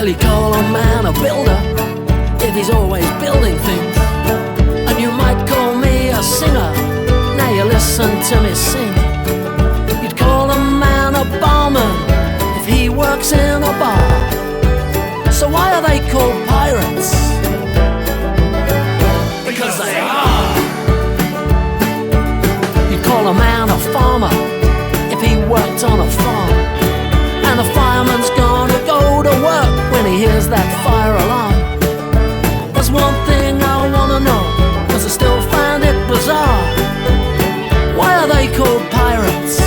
Well, you call a man a builder if he's always building things. And you might call me a singer, now you listen to me sing. You'd call a man a barman if he works in a bar. So why are they called pirates? Because they are. You'd call a man a farmer if he worked on a farm. And the fireman's gonna go to work when he hears that fire alarm. There's one thing I wanna know, 'cause I still find it bizarre. Why are they called pirates?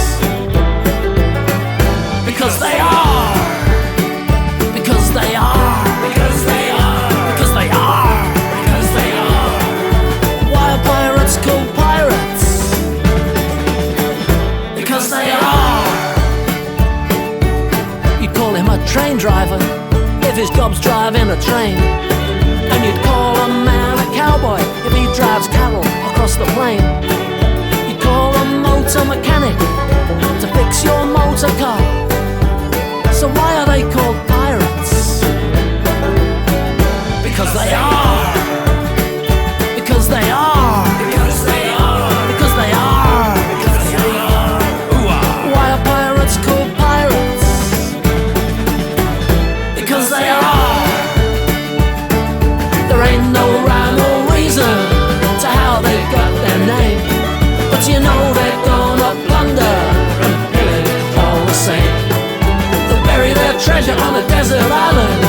Because they are. Because they are. Because they are. Because they are. Because they are. Why are pirates called pirates? Because they are. You'd call him a train driver if his job's driving a train. And you'd call a man a cowboy if he drives cattle across the plain. You'd call a motor mechanic to fix your motor car. So why are they called pirates? Because they are. Because they are. Because they are. Because they are. Because they are. Why are pirates called pirates? Because they are. There ain't no rhyme or reason to how they got their name, but you know they're gonna plunder and pillage all the same. They bury their treasure on a desert island.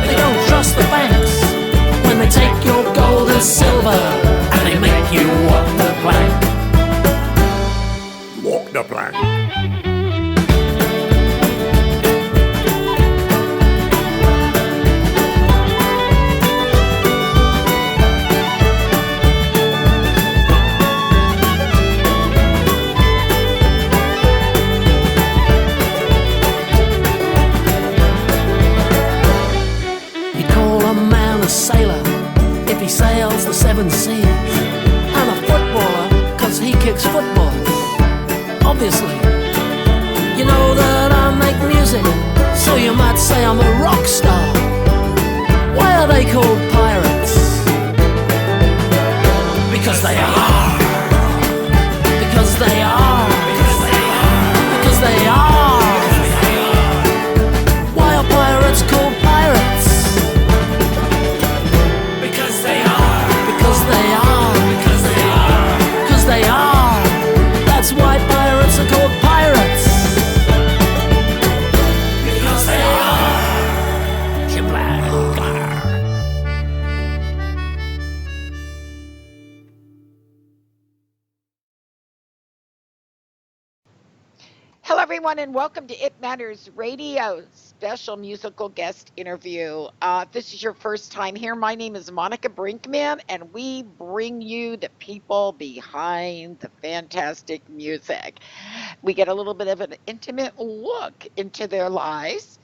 They don't trust the banks when they take your gold and silver and they make you walk the plank. Walk the plank. Sailor if he sails the seven seas, and a footballer 'cause he kicks footballs. Obviously, you know that I make music, so you might say I'm a rock star. Why are they called pirates? Because they are. Because they are. Because they are. Because they are. Why are pirates called pirates? Because they are. Because they are. Because they are. Because they are. That's why pirates are called pirates. Because they are. Hello, everyone, and welcome to It Matters Radio special musical guest interview. If this is your first time here, my name is Monica Brinkman, and we bring you the people behind the fantastic music. We get a little bit of an intimate look into their lives,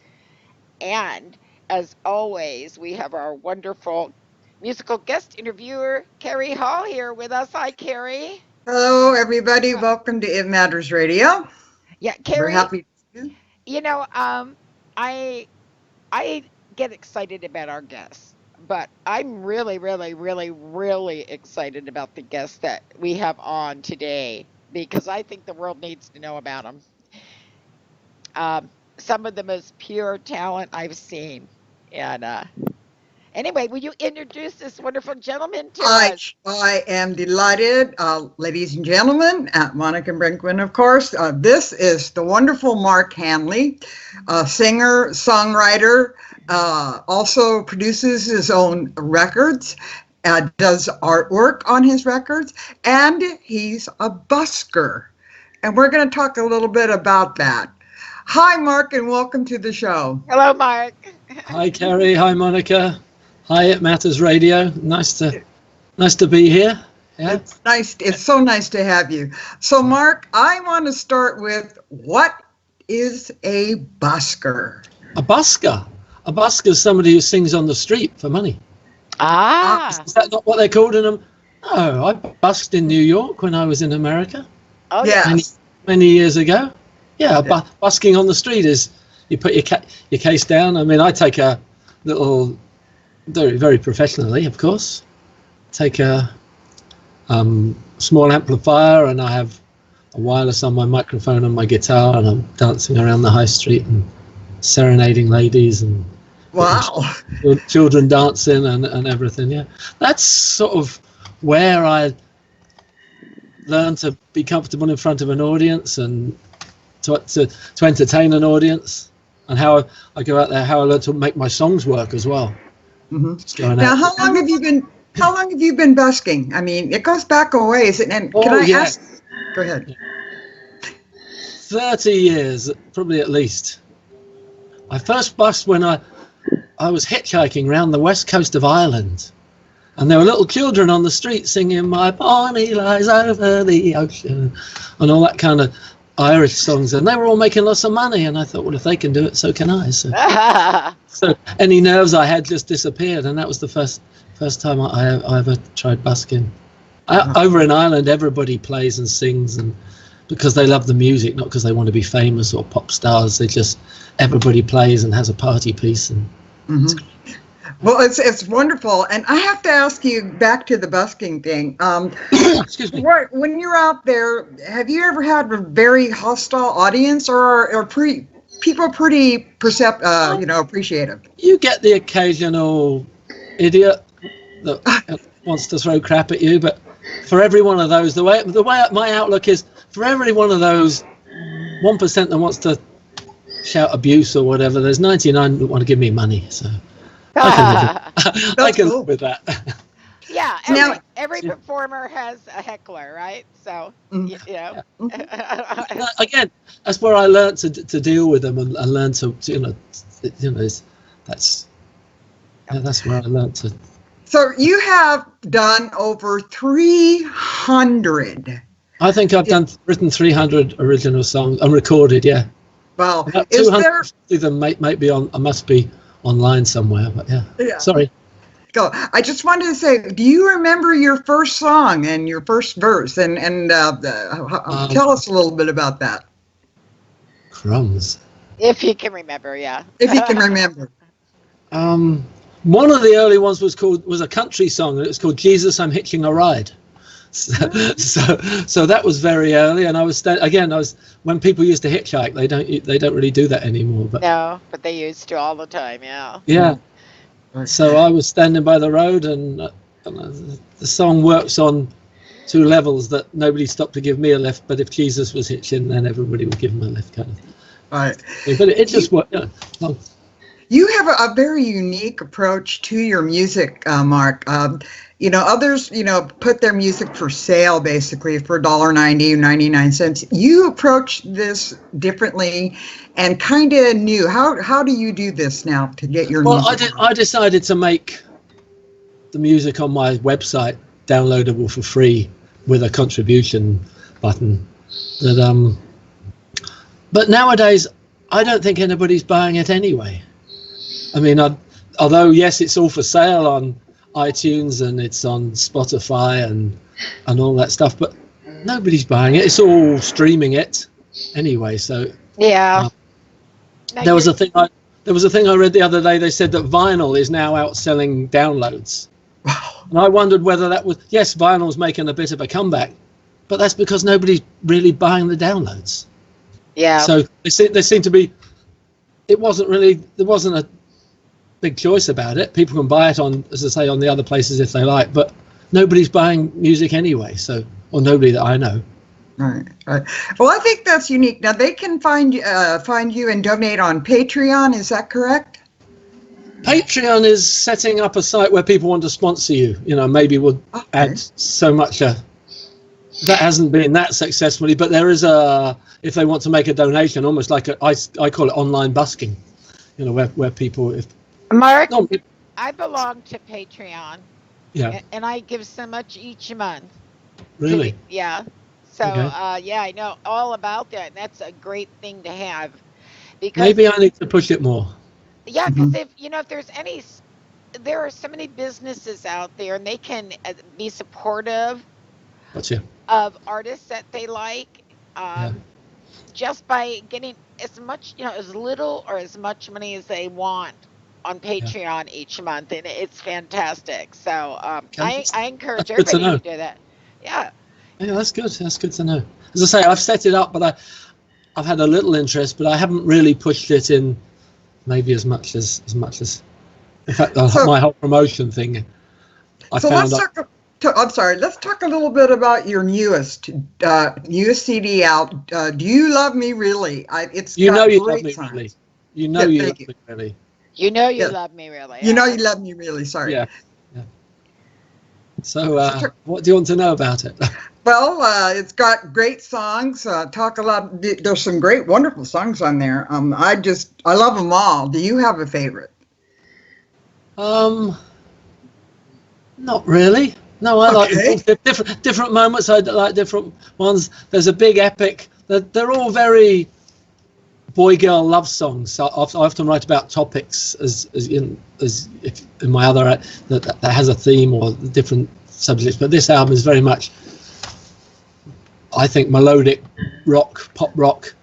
and as always, we have our wonderful musical guest interviewer, Carrie Hall, here with us. Hi, Carrie. Hello, everybody. Welcome to It Matters Radio. Yeah, We're Carrie. happy. You know, I get excited about our guests, but I'm really, really, really, really excited about the guests that we have on today because I think the world needs to know about them. Some of the most pure talent I've seen. And anyway, will you introduce this wonderful gentleman to us? I am delighted, ladies and gentlemen, Monica Brinkman, of course. This is the wonderful Mark Handley, singer, songwriter, also produces his own records, does artwork on his records, and he's a busker. And we're going to talk a little bit about that. Hi, Mark, and welcome to the show. Hello, Mark. Hi, Carrie. Hi, Monica. Hi, It Matters Radio. Nice to be here. Yeah. It's nice. It's so nice to have you. So, Mark, I want to start with, what is a busker? A busker. A busker is somebody who sings on the street for money. Ah. Is that not what they called them? No, I busked in New York when I was in America. Oh, yes. Many years ago. Yeah, busking on the street is you put your case down. I mean, I take little, very, very professionally, of course. Take a small amplifier, and I have a wireless on my microphone and my guitar, and I'm dancing around the high street and serenading ladies and Wow. children dancing and everything. Yeah, that's sort of where I learned to be comfortable in front of an audience and to entertain an audience, and how I go out there, how I learned to make my songs work as well. Now, how long have you been busking? I mean, it goes back a ways. And can I ask? Go ahead. 30 years, probably at least. I first busked when I was hitchhiking around the west coast of Ireland, and there were little children on the street singing "My Bonnie Lies Over the Ocean" and all that kind of Irish songs, and they were all making lots of money. And I thought, well, if they can do it, so can I. So any nerves I had just disappeared, and that was the first time I ever tried busking. Over in Ireland, everybody plays and sings, and because they love the music, not because they want to be famous or pop stars. Everybody plays and has a party piece. And well, it's wonderful. And I have to ask you, back to the busking thing. Excuse me. When you're out there, have you ever had a very hostile audience, or people pretty appreciative? You get the occasional idiot that wants to throw crap at you, but for every one of those, the way my outlook is, for every one of those 1% that wants to shout abuse or whatever, there's 99 that want to give me money. So I can live with that. Yeah, every performer has a heckler, right? So Again, that's where I learned to deal with them and learn to that's where I learned to. So you have done over 300. I think I've written 300 original songs and recorded. Yeah. Wow. About 250 of them might be on. I must be online somewhere. But yeah. Sorry. Go. I just wanted to say, do you remember your first song and your first verse? And tell us a little bit about that. Crumbs. If you can remember, yeah. If you can remember. One of the early ones was a country song, and it was called "Jesus, I'm Hitching a Ride." So that was very early, and I was when people used to hitchhike, they don't really do that anymore. But no, but they used to all the time, yeah. Yeah. So I was standing by the road, and the song works on two levels: that nobody stopped to give me a lift, but if Jesus was hitching, then everybody would give him a lift, kind of. Right. But it just worked. You have a very unique approach to your music, Mark. Others, put their music for sale, basically for $1.90, 99 cents. You approach this differently and kind of new. How do you do this now to get your music? I decided to make the music on my website downloadable for free with a contribution button. But nowadays, I don't think anybody's buying it anyway. I mean, although yes, it's all for sale on iTunes and it's on Spotify and all that stuff, but nobody's buying it. It's all streaming it anyway. So yeah. There was a thing I read the other day. They said that vinyl is now outselling downloads. And I wondered whether that was, yes, vinyl's making a bit of a comeback, but that's because nobody's really buying the downloads. Yeah. So they seem to be. There wasn't a big choice about it. People can buy it on, as I say, on the other places if they like, but nobody's buying music anyway. So, or nobody that I know. Right. Well, I think that's unique. Now they can find you and donate on Patreon. Is that correct? Patreon is setting up a site where people want to sponsor you. Maybe we'll add so much. That hasn't been that successfully, but there is if they want to make a donation, almost like I call it online busking. Where people Mark, I belong to Patreon. Yeah. And I give so much each month. Really? Yeah. So, okay. I know all about that. And that's a great thing to have. Because maybe I need to push it more. Yeah, because if there's there are so many businesses out there, and they can be supportive of artists that they like, just by getting as much, as little or as much money as they want on Patreon each month, and it's fantastic. So Okay, I encourage that's good to everybody know. to do that. Yeah. Yeah, that's good. That's good to know. As I say, I've set it up, but I've had a little interest, but I haven't really pushed it in maybe as much as in fact my whole promotion thing. So let's talk. I'm sorry. Let's talk a little bit about your newest CD out. Do you love me really? It's you got know you great love me songs. really. You know you love me really. You know you Yeah. love me, really. You know you love me really. Sorry. Yeah. Yeah. So what do you want to know about it? Well, it's got great songs. Talk a lot. There's some great, wonderful songs on there. I love them all. Do you have a favorite? Not really. No, I like different moments. I like different ones. There's a big epic. They're all very boy-girl love songs. So I often write about topics as in my other that has a theme or different subjects. But this album is very much, I think, melodic rock, pop rock,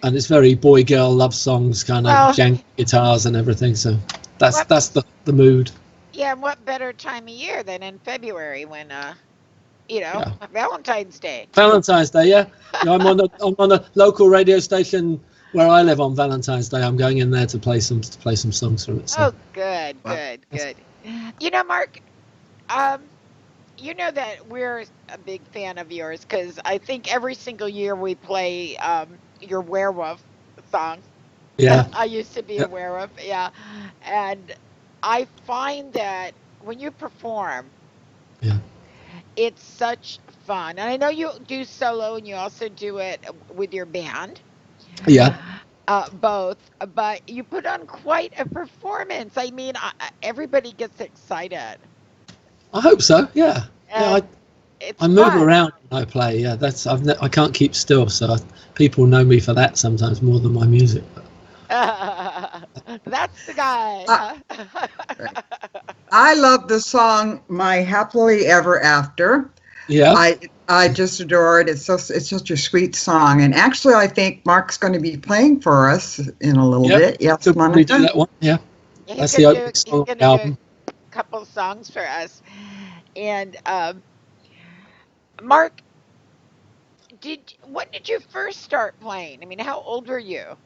and it's very boy-girl love songs, kind of janky guitars and everything. So that's the mood. Yeah, and what better time of year than in February when Valentine's Day. Valentine's Day, yeah. I'm on a local radio station where I live on Valentine's Day. I'm going in there to play some songs from it. So. Oh, good. You know, Mark, you know that we're a big fan of yours because I think every single year we play your werewolf song. Yeah. I used to be a werewolf, yeah. And I find that when you perform, it's such fun. And I know you do solo and you also do it with your band. Yeah. Both, but you put on quite a performance. I mean, everybody gets excited. I hope so. Yeah. I move fun. around when I play. Yeah, I can't keep still. So people know me for that sometimes more than my music. That's the guy. I love the song "My Happily Ever After." Yeah. I just adore it. It's such a sweet song. And actually, I think Mark's going to be playing for us in a little bit. Yes, could probably do that one. Yeah. That's the opening song of the album. Do a couple songs for us. And Mark, when did you first start playing? I mean, how old were you?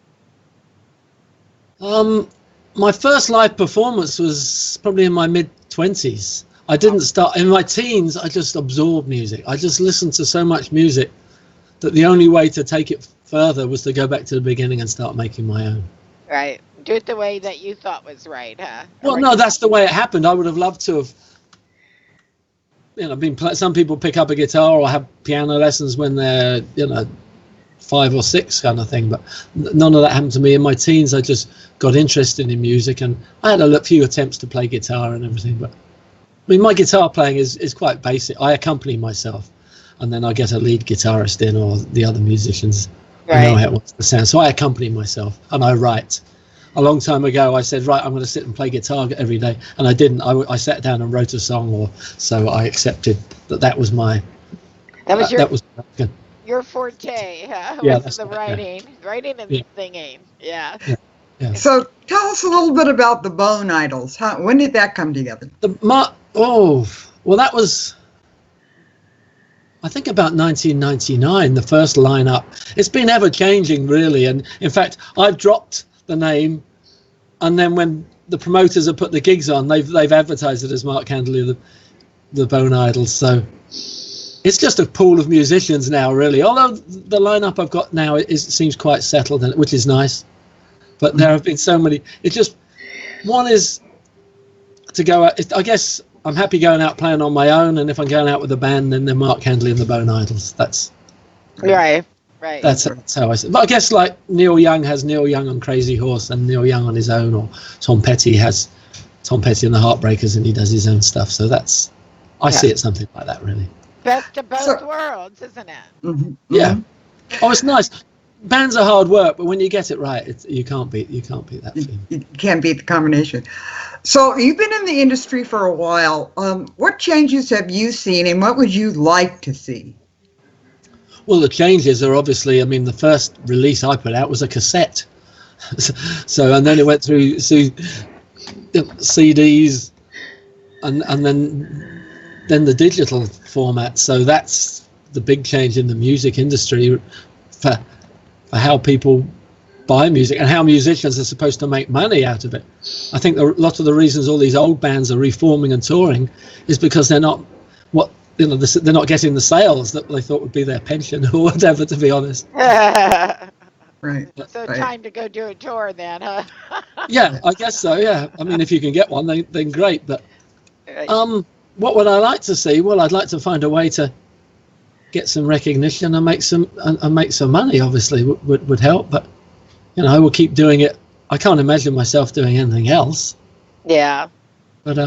My first live performance was probably in my mid-20s. I didn't start in my teens. I just absorbed music. I just listened to so much music that the only way to take it further was to go back to the beginning and start making my own. Right. Do it the way that you thought was right, huh? Well, no, that's the way it happened. I would have loved to have, some people pick up a guitar or have piano lessons when they're, 5 or 6 kind of thing, but none of that happened to me. In my teens, I just got interested in music, and I had a few attempts to play guitar and everything, but I mean, my guitar playing is quite basic. I accompany myself, and then I get a lead guitarist in, or the other musicians. I know how it wants to sound, so I accompany myself, and I write. A long time ago, I said, right, I'm going to sit and play guitar every day, and I didn't. I sat down and wrote a song, so I accepted that was my. That was your forte, huh? Yeah, was the writing and singing. Yeah. So tell us a little bit about the Bone Idols. When did that come together? That was, I think, about 1999, the first lineup. It's been ever changing, really, and in fact, I've dropped the name, and then when the promoters have put the gigs on, they've advertised it as Mark Handley, the Bone Idols. So it's just a pool of musicians now, really. Although the lineup I've got now seems quite settled, which is nice. But there have been so many. It's just, one is to go out. I guess I'm happy going out playing on my own, and if I'm going out with a band, then they're Mark Handley and the Bone Idols. That's right. That's how I say. But I guess like Neil Young has Neil Young on Crazy Horse, and Neil Young on his own, or Tom Petty has Tom Petty and the Heartbreakers, and he does his own stuff. So I see it something like that, really. Best of both worlds, isn't it? Mm-hmm. Yeah. Oh, it's nice. Bands are hard work, but when you get it right, you can't beat that feeling. You can't beat the combination. So you've been in the industry for a while. What changes have you seen, and what would you like to see? Well, the changes are obviously, the first release I put out was a cassette. And then it went through CDs, and then the digital format. So that's the big change in the music industry for how people buy music and how musicians are supposed to make money out of it. I think a lot of the reasons all these old bands are reforming and touring is because they're not they're not getting the sales that they thought would be their pension or whatever, to be honest. Right. So Right. time to go do a tour then, huh? Yeah, I guess so. Yeah, I mean, if you can get one, then great. But Right. what would I like to see? Well, I'd like to find a way to get some recognition and make some money. Obviously, would help. But I will keep doing it. I can't imagine myself doing anything else. Yeah. But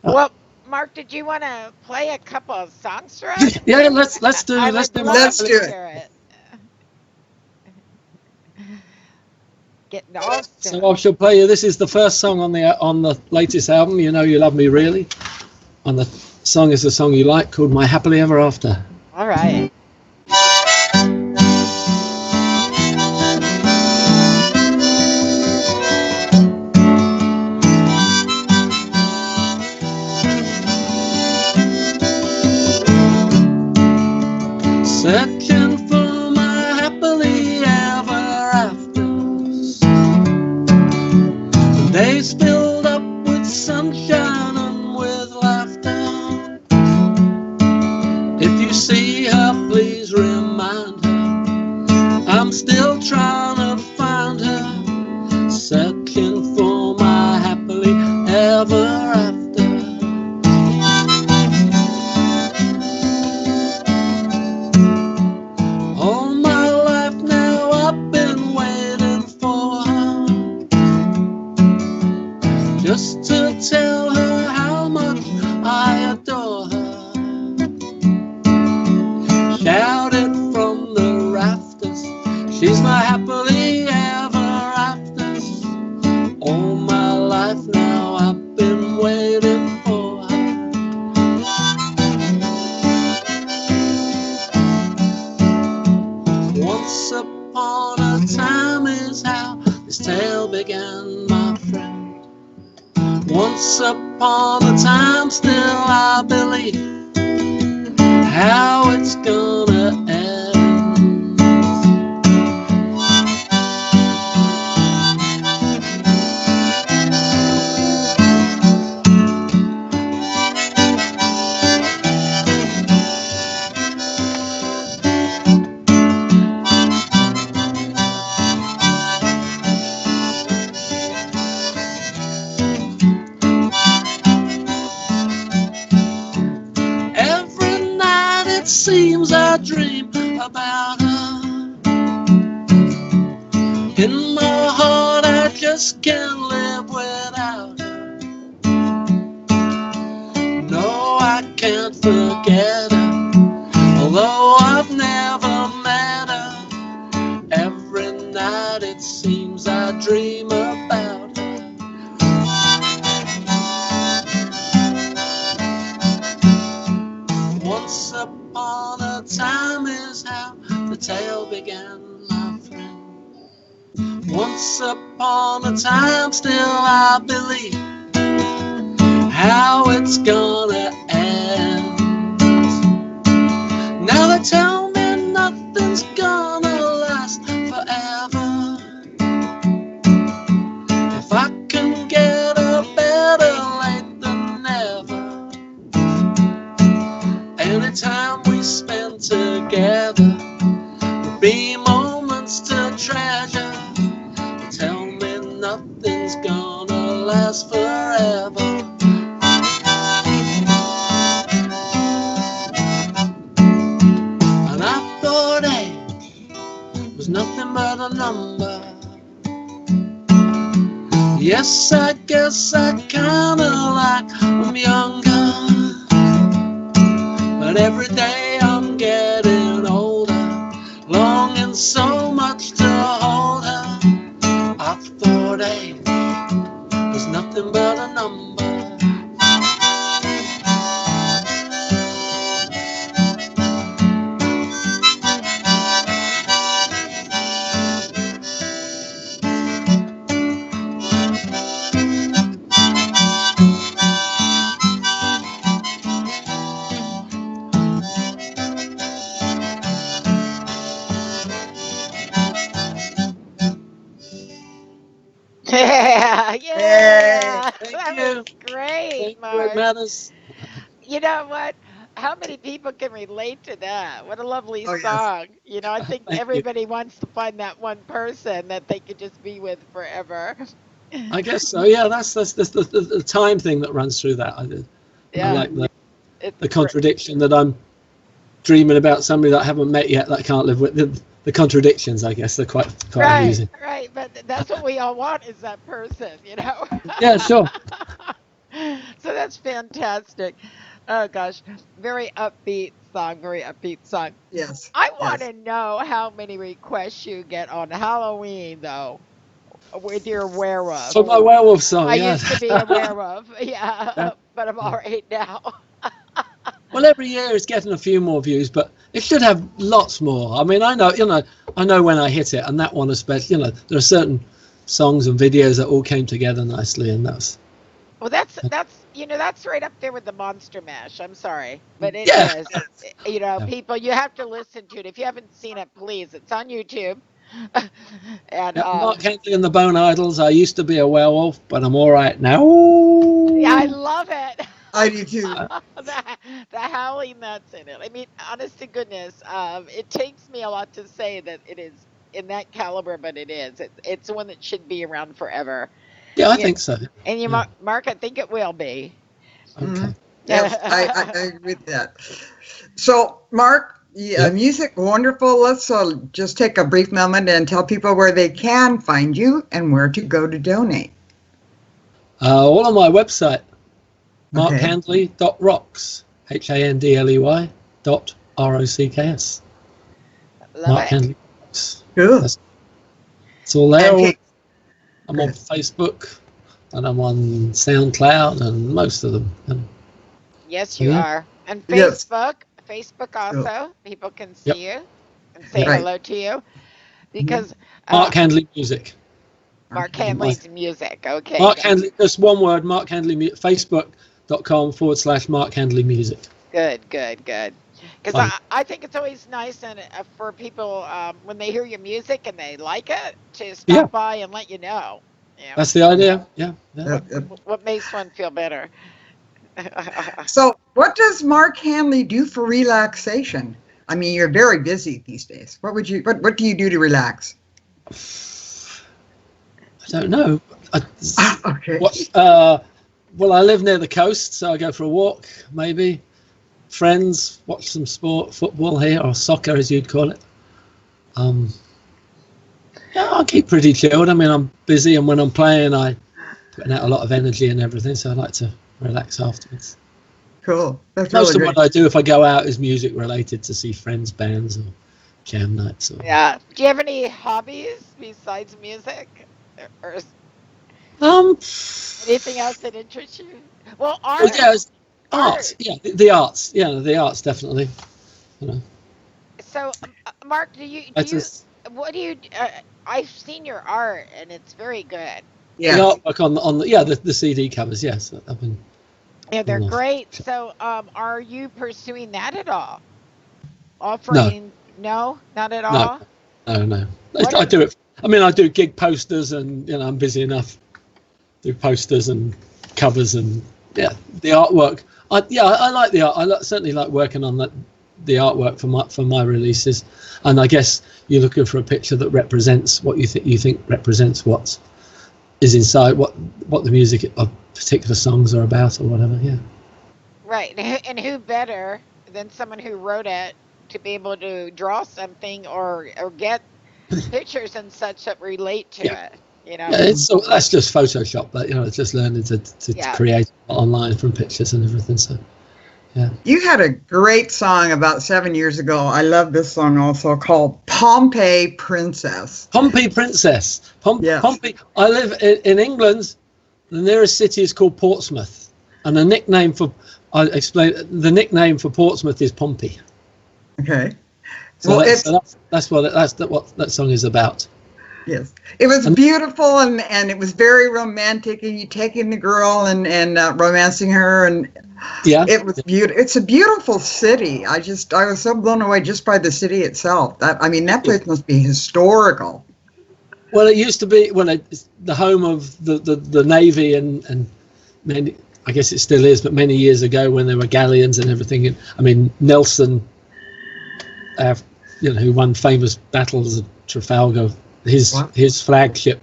Well, Mark, did you want to play a couple of songs for us? yeah, let's do I let's would do love Let's to do it. hear it. Getting all So I shall play you. This is the first song on the latest album. You Know You Love Me Really. And the song is a song you like called My Happily Ever After. all right. Searching for my happily ever afters. Days filled up with sunshine and with laughter. If you see her, please remind her I'm still trying to find her. Searching for my happily ever after. All my life now I've been waiting for her, just to tell her how much I adore her. Shout it from the rafters, she's my happily ever after. All my life now I've been waiting for her. Once upon a time is how this tale began, my friend. Once upon a time, still I believe how it's gonna end. Every night it seems I dream about her. In my heart I just can't live without her. No, I can't forget her, although I've never met her. Every night it seems I dream about her. Once upon a time is how the tale began, my friend. Once upon a time, still I believe how it's gonna end. Now they tell me nothing's gonna last forever. If I can get a better late than never. Anytime we spend together will be moments to treasure. Tell me nothing's gonna last forever. And I thought age was nothing but a number. Yes, I guess I kinda like I'm younger. But every day I'm getting older, longing so much to hold her. I thought age was nothing but a number. Yeah, Hey. yeah. Thank That you. was great, Thank you. It Mark. matters. You know what? How many people can relate to that? What a lovely Oh, yes. song. You know, I think Thank you. everybody wants to find that one person that they could just be with forever. I guess so. Yeah, that's the time thing that runs through that. I Yeah, like it's the great. contradiction that I'm dreaming about somebody that I haven't met yet that I can't live with. The contradictions, I guess, they're quite Right, amusing. right. But that's what we all want is that person, you know? Yeah, sure. So that's fantastic. Oh gosh, very upbeat song, very upbeat song. Yes. I want Yes. to know how many requests you get on Halloween though, with your werewolf. For my werewolf song, I yeah. used to be a werewolf, Yeah. yeah, but I'm all right now. Well, every year it's getting a few more views, but it should have lots more. I mean, I know when I hit it, and that one especially. There are certain songs and videos that all came together nicely, and that's Well, that's that's right up there with the Monster Mash. I'm sorry, but it yeah. is. You know, Yeah. people, you have to listen to it. If you haven't seen it, please. It's on YouTube. And Yeah, Mark Handley and the Bone Idols. I used to be a werewolf, but I'm all right now. yeah, I love it. I do too. The howling that's in it. I mean, honest to goodness, it takes me a lot to say that it is in that caliber, but it is. It's one that should be around forever. Yeah, I Yeah, think so. and you, Yeah. Mark, I think it will be. Okay. Yes, I agree with that. So, Mark, yeah, Yep. music, wonderful. Let's just take a brief moment and tell people where they can find you and where to go to donate. All on my website, Okay. markhandley.rocks, HANDLEY.ROCKS. Love Mark it. Handley Rocks. Good. It's all there. And hey, I'm on Facebook, and I'm on SoundCloud, and most of them. Yes, you Yeah. are. And yes. Facebook also, people can Yep. see you and say Right. hello to you because Mark Handley Music. Mark Okay. Handley's music. Okay, Mark Handley, just one word, Mark Handley, Facebook.com/Mark Handley Music. good, good, good. Because Fine. I think it's always nice and for people when they hear your music and they like it to stop Yeah. by and let you know. Yeah. That's the idea. Yeah. What makes one feel better? So, what does Mark Handley do for relaxation? I mean, you're very busy these days. What do you do to relax? I don't know. Okay. Well, I live near the coast, so I go for a walk, maybe. Friends, watch some sport, football here, or soccer as you'd call it. Yeah, I keep pretty chilled. I mean, I'm busy, and when I'm playing, I putting out a lot of energy and everything, so I like to relax afterwards. Cool. That's Most really of great. what I do if I go out is music related, to see friends, bands, or jam nights. Or, Yeah. Do you have any hobbies besides music, or anything else that interests you? Well, art. well, yeah, it's Art. arts. Yeah, the arts. Yeah, the arts definitely. You know, So, Mark, do you that's just what do you? I've seen your art and it's very good. the Yes. artwork on the CD covers. Yes, I've been. Yeah, they're Enough. great. So, are you pursuing that at all? Offering? No, not at all. No. What I are- do it. I mean, I do gig posters, and I'm busy enough. Do posters and covers, and yeah, the artwork. I like the art. Certainly like working on the artwork for my releases. And I guess you're looking for a picture that represents what you think represents what is inside, what the music of particular songs are about, or whatever. Yeah. Right. And who better than someone who wrote it to be able to draw something or get pictures and such that relate to Yeah. it? You know. Yeah, that's just Photoshop, but it's just learning to Yeah. create online from pictures and everything. So yeah. You had a great song about 7 years ago. I love this song also, called Pompeii Princess. Pompey Princess. Yes. Pompey. I live in England. The nearest city is called Portsmouth, and the nickname for Portsmouth is Pompey. Okay. So Well, that's what that song is about. yes, it was beautiful and it was very romantic, and you taking the girl and romancing her, and Yeah. it was beautiful. It's a beautiful city. I was so blown away just by the city itself. That place must be historical. Well, it used to be, well, it's the home of the Navy and many, I guess it still is, but many years ago when there were galleons and everything. And, I mean, Nelson, who won famous battles of Trafalgar, his flagship,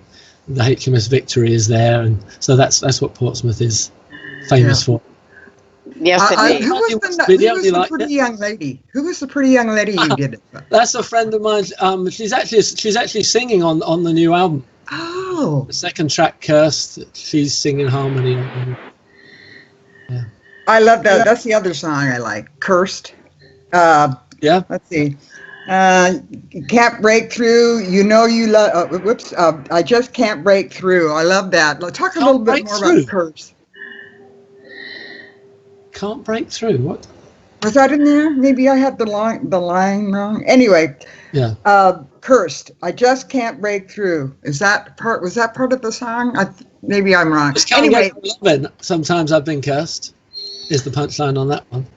the HMS Victory, is there, and so that's what Portsmouth is famous for. Yes, indeed. Who was the pretty young lady? Who was the pretty young lady you did it for? That's a friend of mine. She's actually singing on the new album. Oh, The second track, Cursed. She's singing harmony on. Yeah. I love that. That's the other song I like. Cursed. Yeah. Let's see. Can't break through. You know you love. I just can't break through. I love that. Talk a little bit more about Cursed. Can't break through. What was that in there? Maybe I had the line wrong. Anyway, yeah. Cursed. I just can't break through. Was that part of the song? Maybe I'm wrong. Anyway, sometimes I've been cursed. Is the punchline on that one?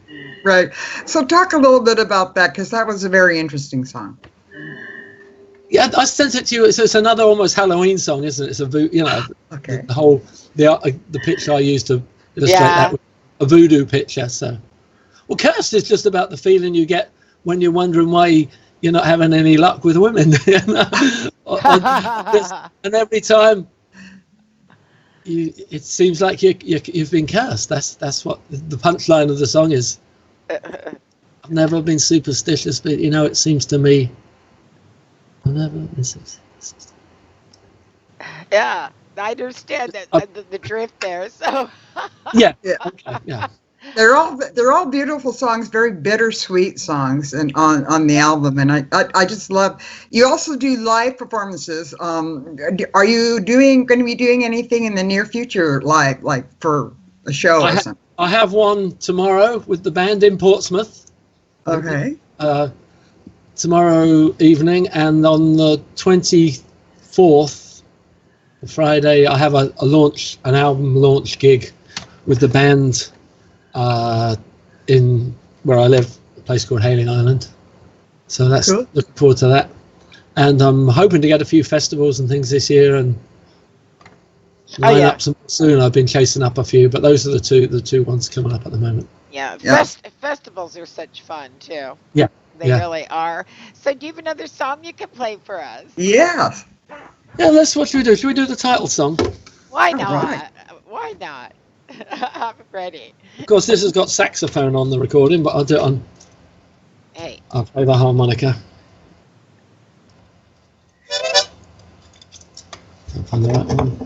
Right. So talk a little bit about that, because that was a very interesting song. Yeah, I sent it to you. It's another almost Halloween song, isn't it? It's okay. The picture I used to illustrate that with a voodoo picture. So, well, Cursed is just about the feeling you get when you're wondering why you're not having any luck with women. And every time it seems like you've been cursed. That's what the punchline of the song is. I've never been superstitious, but it seems to me I've never been superstitious. Yeah, I understand that the drift there. So yeah. Okay, yeah. They're all beautiful songs, very bittersweet songs, and on the album. And I just love. You also do live performances. Are you going to be doing anything in the near future, live, like for a show or something? I have one tomorrow with the band in Portsmouth. Okay. Tomorrow evening, and on the 24th, Friday, I have an album launch gig with the band in where I live, a place called Handley Island. So that's cool. Looking forward to that, and I'm hoping to get a few festivals and things this year and line up some soon. I've been chasing up a few, but those are the two ones coming up at the moment. Yeah. Festivals are such fun too. Yeah, they really are. So do you have another song you can play for us? Yes. Yeah, what should we do? Should we do the title song? Why not? Right. Why not? I'm ready. Of course, this has got saxophone on the recording, but I'll do it on. Hey. I'll play the harmonica. Can't find the right one.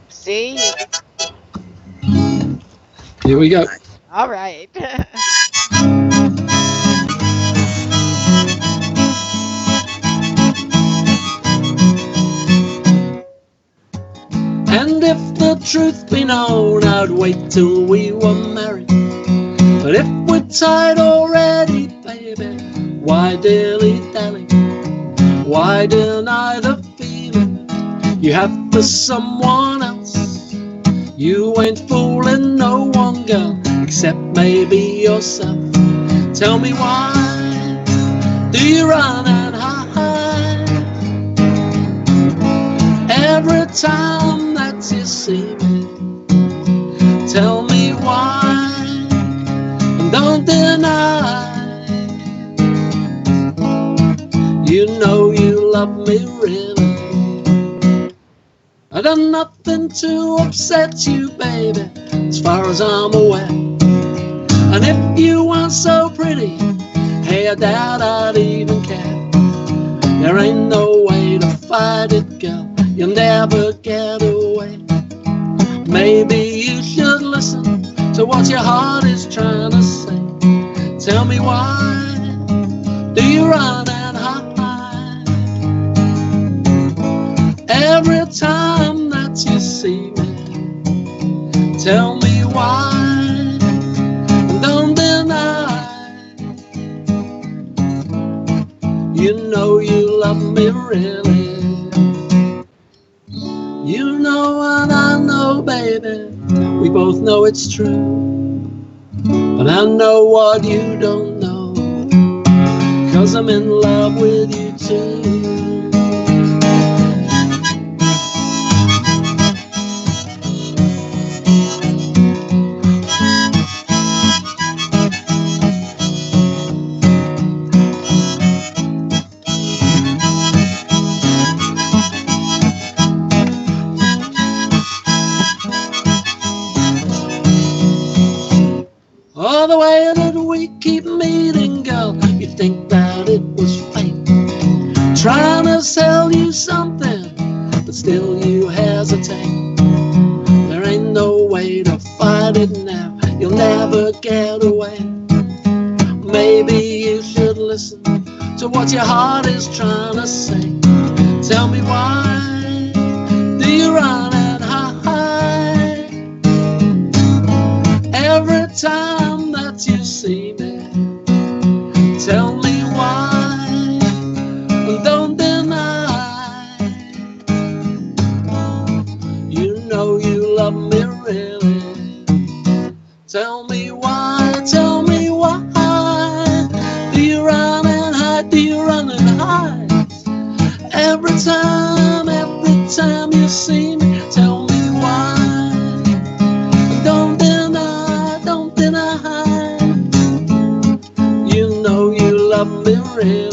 See? Here we go. All right. And if the truth be known, I'd wait till we were married. But if we're tied already, baby, why dilly-dally? Why deny the feeling you have for someone else? You ain't fooling no one, girl, except maybe yourself. Tell me why do you run and hide every time that you see me? Tell me why, and don't deny. You know you love me really. I done nothing to upset you, baby, as far as I'm aware. And if you weren't so pretty, hey, I doubt I'd even care. There ain't no way to fight it, girl, you'll never get away. Maybe you should listen to what your heart is trying to say. Tell me why do you run and hide every time that you see me? Tell me why, and don't deny. You know you love me really. You know and I know, baby, we both know it's true. But I know what you don't know, 'cause 'cause I'm in love with you too. All the way that we keep meeting, girl, you think that it was fate, trying to sell you something, but still you hesitate. There ain't no way to fight it now, you'll never get away. Maybe you should listen to what your heart is trying to say. Tell me, why do you run and hide every time that you see me? Tell me why, don't deny. You know you love me really. Tell me why, tell me why. Do you run and hide, do you run and hide every time you see me? Tell me why, don't deny, don't deny. You know you love me really.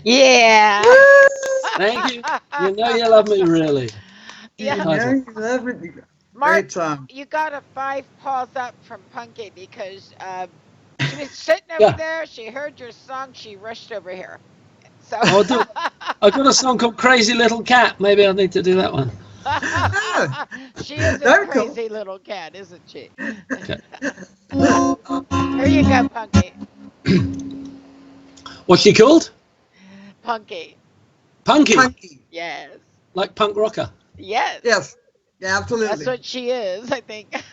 Yeah. Thank you. You know you love me really. Yeah. Yeah, you love it. Mark, Great song. you got a 5 paws up from Punky because she was sitting over Yeah. there. She heard your song. She rushed over here. So I've got a song called Crazy Little Cat. Maybe I need to do that one. Ah, she is a very cool. crazy little cat, isn't she? Okay. Here you go, Punky. What's she called? Punky. Punky. Punky. Yes. Like punk rocker. Yes. Yes. Yeah, That's absolutely. what she is, I think.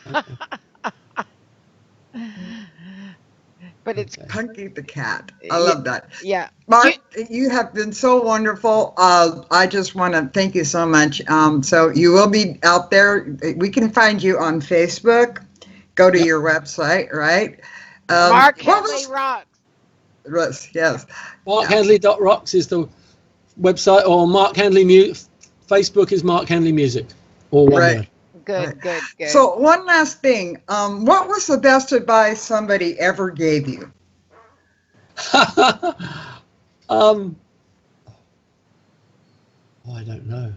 But it's Okay. Punky the cat. I love that. yeah. Mark, you have been so wonderful. I just want to thank you so much. So you will be out there. We can find you on Facebook. Go to Yep. your website, right? Mark what Handley rocks. Yes. MarkHandley.rocks is the website, or Mark Handley Facebook is Mark Handley Music, or one Right. word. Good, Right. good, good. So one last thing. What was the best advice somebody ever gave you? Oh, I don't know.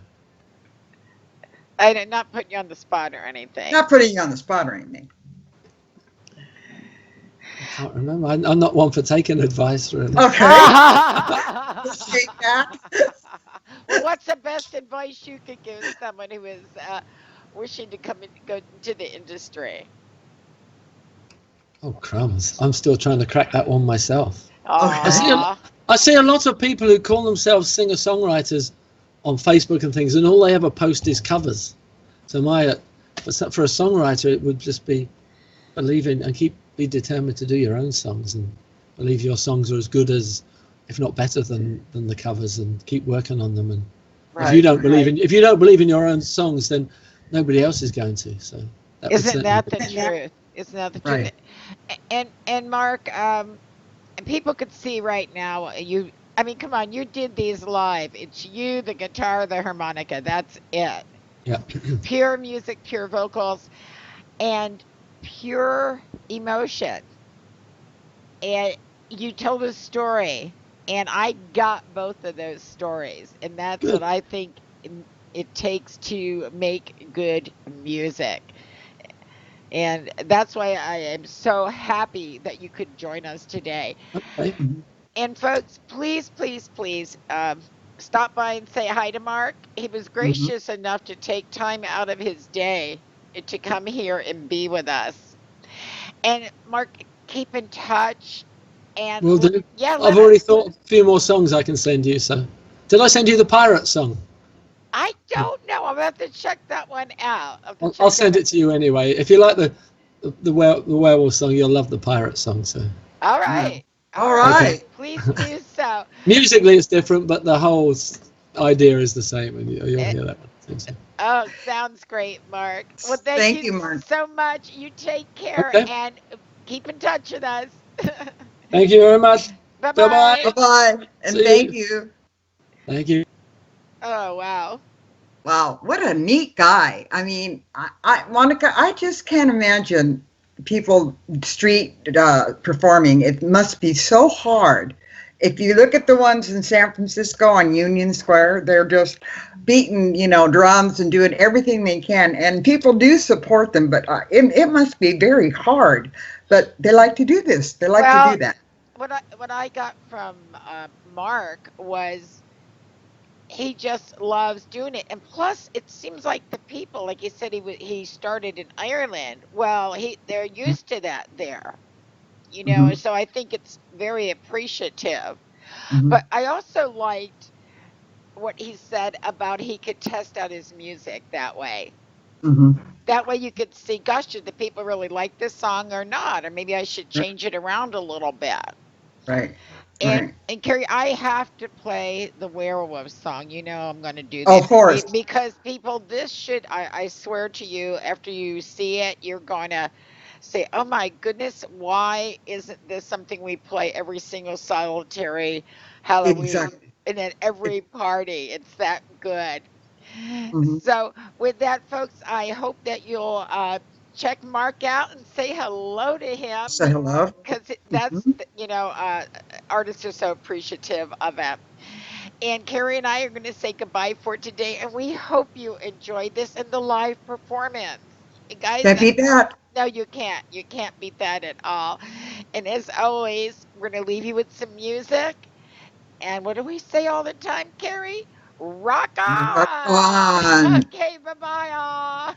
I'm not putting you on the spot or anything. Not putting you on the spot or anything. I can't remember. I'm not one for taking advice, really. Okay. Well, Appreciate that. what's the best advice you could give someone who is wishing to go into the industry? Oh, crumbs. I'm still trying to crack that one myself. Aw. I see a lot of people who call themselves singer-songwriters on Facebook and things, and all they ever post is covers. So for a songwriter, it would just be believe in and be determined to do your own songs and believe your songs are as good as, if not better than the covers, and keep working on them. And if you don't believe in your own songs, then nobody else is going to. So Isn't that the truth? Isn't that the truth? Right. And Mark, and people could see right now. I mean, come on, you did these live. It's you, the guitar, the harmonica. That's it. Yeah. Pure music, pure vocals, and pure emotion. And you told a story, and I got both of those stories, and that's what I think it takes to make good music. And that's why I am so happy that you could join us today. Okay. And folks, please, please, please stop by and say hi to Mark. He was gracious enough to take time out of his day to come here and be with us. And Mark, keep in touch. And Will do. Yeah, I've already thought a few more songs I can send you. So, did I send you the pirate song? I don't know. I'm have to check that one out. I'll send it to you anyway. If you like the werewolf song, you'll love the pirate song. So All right. All right. Okay. Please do so. Musically, it's different, but the whole idea is the same, and you'll hear that one. So. Oh, sounds great, Mark. Well, thank you Mark. so much. You take care Okay. and keep in touch with us. Thank you very much. Bye-bye. Bye-bye. Bye-bye. And See thank you. you. Thank you. Oh, wow. Wow, what a neat guy. I mean, Monica, I just can't imagine people street performing. It must be so hard. If you look at the ones in San Francisco on Union Square, they're just beating, drums and doing everything they can. And people do support them, but it must be very hard. But they like to do this. They like to do that. What I got from Mark was he just loves doing it, and plus it seems like the people, like you said, he started in Ireland. Well, they're used to that there, Mhm. So I think it's very appreciative. Mhm. But I also liked what he said about he could test out his music that way. Mhm. That way you could see, gosh, do the people really like this song or not? Or maybe I should change it around a little bit. Right. And Right. Carrie, I have to play the werewolf song. I'm going to do Oh, that of course. because people, this should, I swear to you, after you see it, you're going to say, oh my goodness, why isn't this something we play every single solitary Halloween Exactly. and at every party? It's that good. Mhm. So, with that, folks, I hope that you'll check Mark out and say hello to him Say hello. because that's, Mhm. artists are so appreciative of it. And Carrie and I are going to say goodbye for today, and we hope you enjoyed this in the live performance. Guys, Can't beat that. no, you can't. You can't beat that at all. And as always, we're going to leave you with some music. And what do we say all the time, Carrie? Rock Rock on! on. Okay, bye-bye all.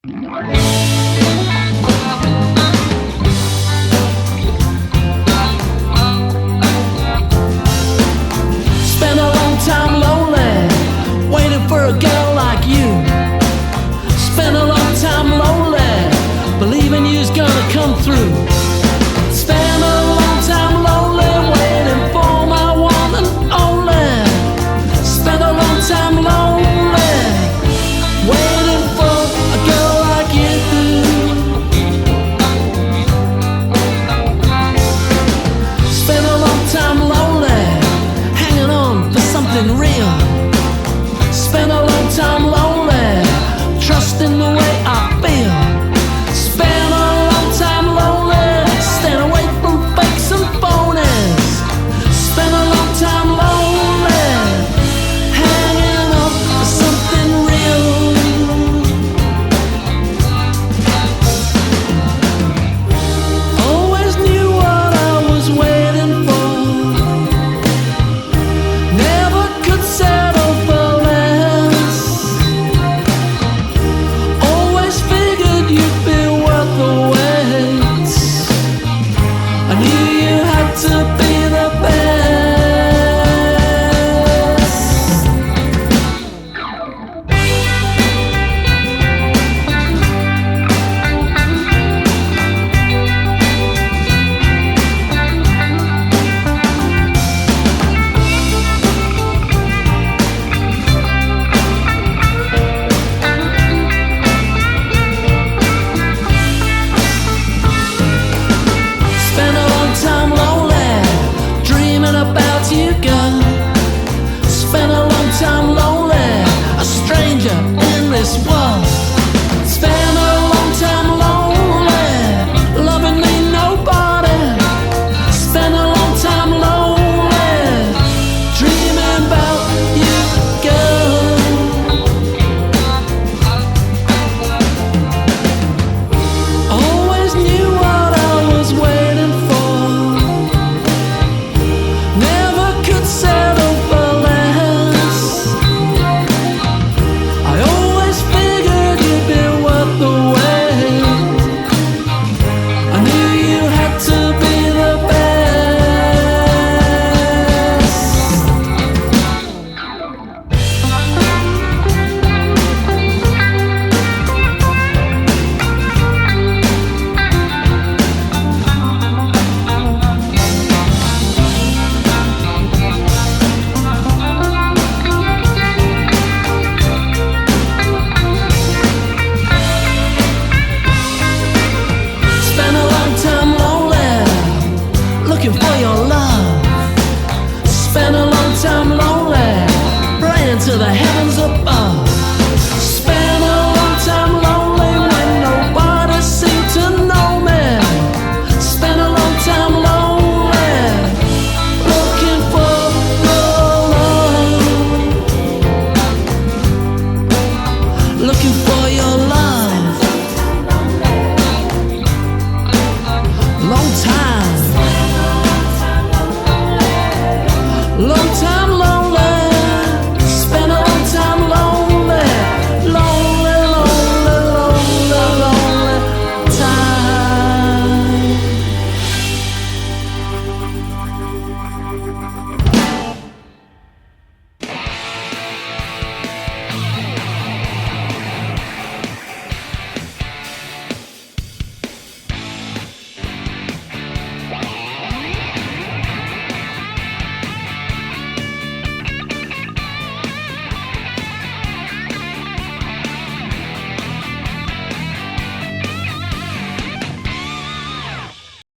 Spent a long time lonely, waiting for a girl like you. Spent a long time lonely, believing you's gonna come through. Spent a long time lonely, waiting for my one and only. Spent a long time lonely, waiting for a girl like you. Spent a long time lonely, hanging on for something real. Spent a long time lonely, trusting the way I feel. Spent a long time lonely, staying away from fakes and phonies. Spent a long time lonely, hanging on for something real. Always knew what I was waiting for. Never could settle for less. Always figured you'd be worth the wait. I knew you had to be the best. Spent a long time lonely, dreaming about you, girl. Spent a long time lonely, a stranger in this world. Spent a long time lonely, loving me nobody. Spent a long time lonely, dreaming about you, girl. Always knew what I was waiting for. Never could settle for less. I always figured you'd be worth the wait. I knew you had to be the best. Spent a long time lonely, looking for your love. Spent a